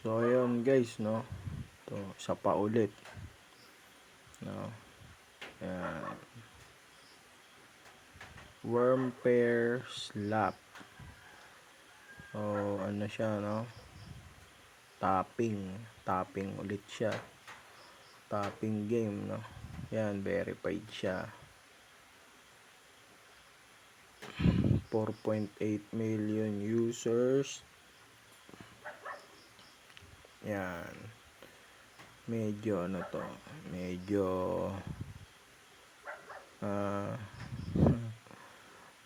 So ayun guys, no. To isa pa ulit, no. Ayan. Worm pair slap. So ano siya, no. Tapping ulit siya. Tapping game, no. Yan, verified siya. 4.8 million users. Yan. Medyo ano to, medyo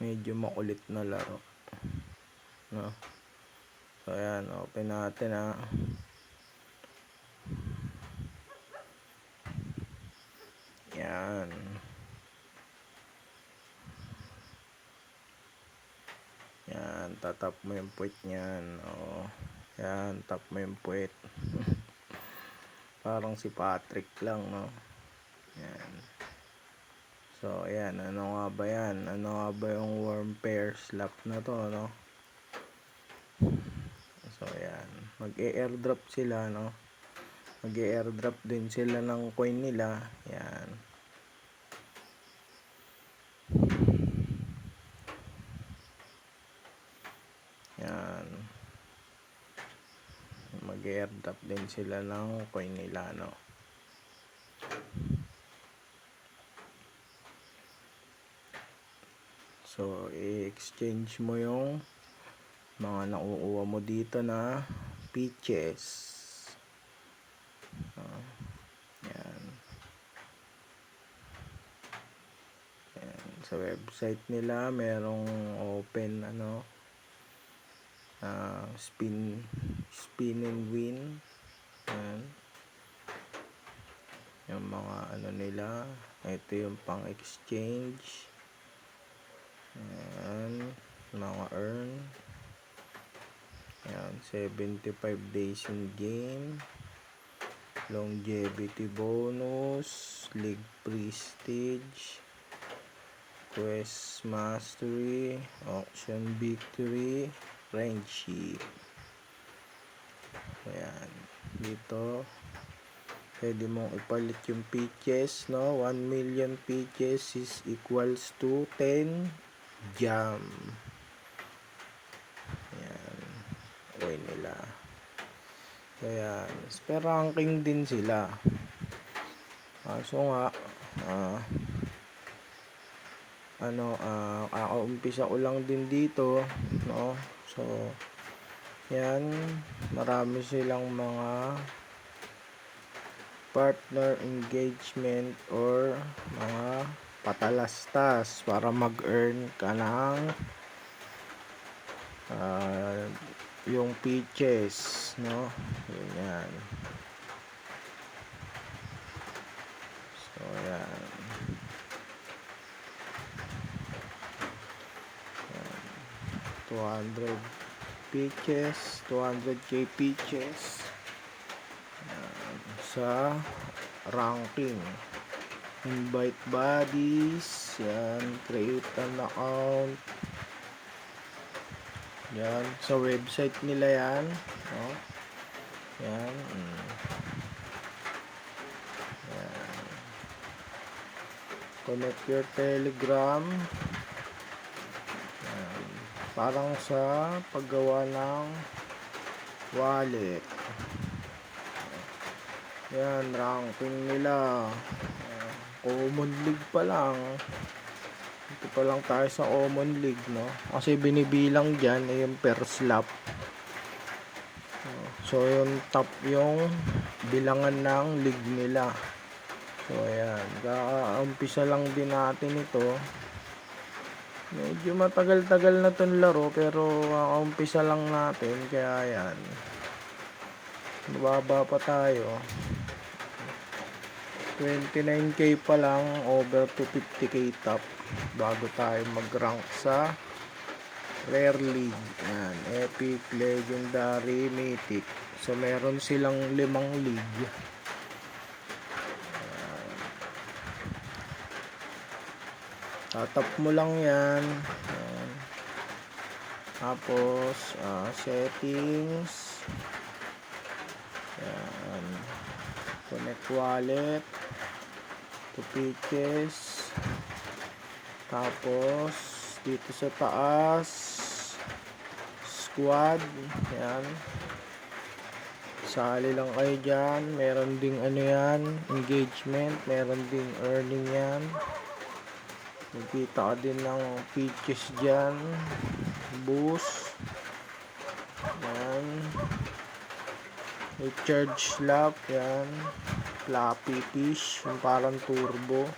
medyo makulit na laro, no. So ayan, open natin ha. Yan. Yan, tatap mo yung puwet niyan. Oo. Yan, tap mo yung puwet. Parang si Patrick lang, no. Yan. So ayan, ano nga ba yan? Ano nga ba yung worm pair slap na to, no? So ayan, mag-e-airdrop sila, no. Mag-e-airdrop din sila ng coin nila. Yan. Yan. Mag-e-airdrop din sila ng coin nila, no. So i-exchange mo yung mga nakukuha mo dito na peaches. Yan. Yan. Sa website nila merong open spin and win. Yan. Yung mga nila, ito yung pang exchange. Yan, mga earn. Yan, 75 days in game, longevity bonus, league prestige, quest mastery, auction victory, friendship. Ayan, dito pwede mong ipalit yung peaches, no. 1 million peaches is equals to 10 jam. Ayan, okay nila. Ayan, spare ranking din sila. So nga kakaumpisa ko lang din dito, no. So yan, marami silang mga partner engagement or mga patalastas para mag-earn ka ng yung peaches, no. Yan. So yan. 200 peaches, 200k peaches sa ranking. Invite buddies, yan, create an account. Yan, sa website nila yan, no? Yan. Yan. Connect your Telegram. Yan. Parang sa paggawa ng wallet. Yan, ranking nila. Common League pa lang. Ito pa lang tayo sa Common League, no? Kasi binibilang dyan yung per slap. So yung top yung bilangan ng league nila. So ayan, kaumpisa lang din natin ito. Medyo matagal-tagal na tong laro, pero kaumpisa lang natin. Kaya ayan, mababa pa tayo. 29k pa lang, over to 50k top bago tayo mag-rank sa Rare League. Yan, Epic, Legendary, Mythic. So meron silang 5 league. Tatap mo lang yan. Yan. Tapos settings, Yan. Connect wallet. To pitches. Tapos, dito sa taas, squad. Yan. Sali lang kayo dyan. Meron ding ano yan, engagement. Meron ding earning yan. Magkita ka din ng pitches dyan. Boost. Yan. May charge slap. Yan. Floppy fish. Yung parang turbo.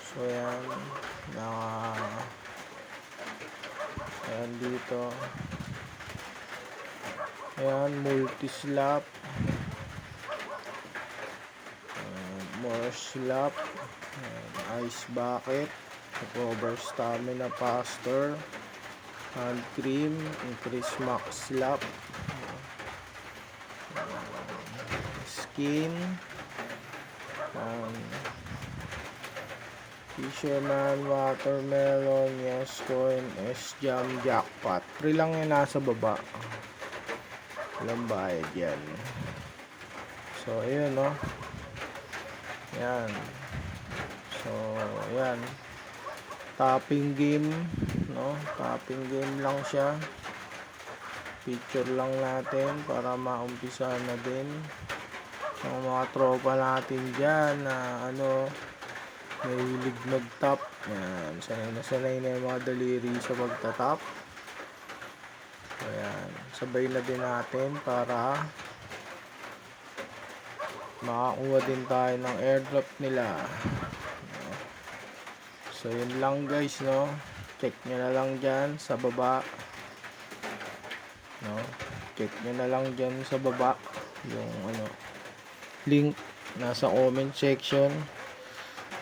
So yan. Ayan dito. Ayan, multi-slap. More slap. Ayan, ice bucket. Recover stamina faster. Hand cream. Increase max slap. Skin. Fisherman, watermelon, yes coin, S-jam, jackpot. Free lang yung nasa baba. Walang bayad yan. So, ayun, no. Yan. So, yan. Tapping game, no. Tapping game lang siya. Picture lang natin para maumpisa na din. So, mga tropa natin dyan na, may hilig mag-top. Yan. Sanay na yung mga daliri sa pagtatap. Ayan. Sabay na din natin para makakuha din tayo ng airdrop nila. So, yun lang guys, no. Check nyo na lang dyan sa baba. No. Check nyo na lang dyan sa baba. Yung, link nasa comment section.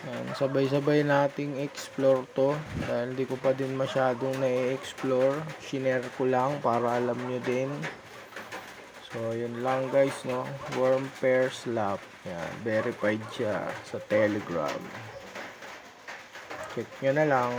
Yan, sabay-sabay nating explore to dahil di ko pa din masyadong na-explore. Shinare ko lang para alam nyo din. So, yun lang guys, no. Worm pair slap. Yan, verified siya sa Telegram. Check nyo na lang.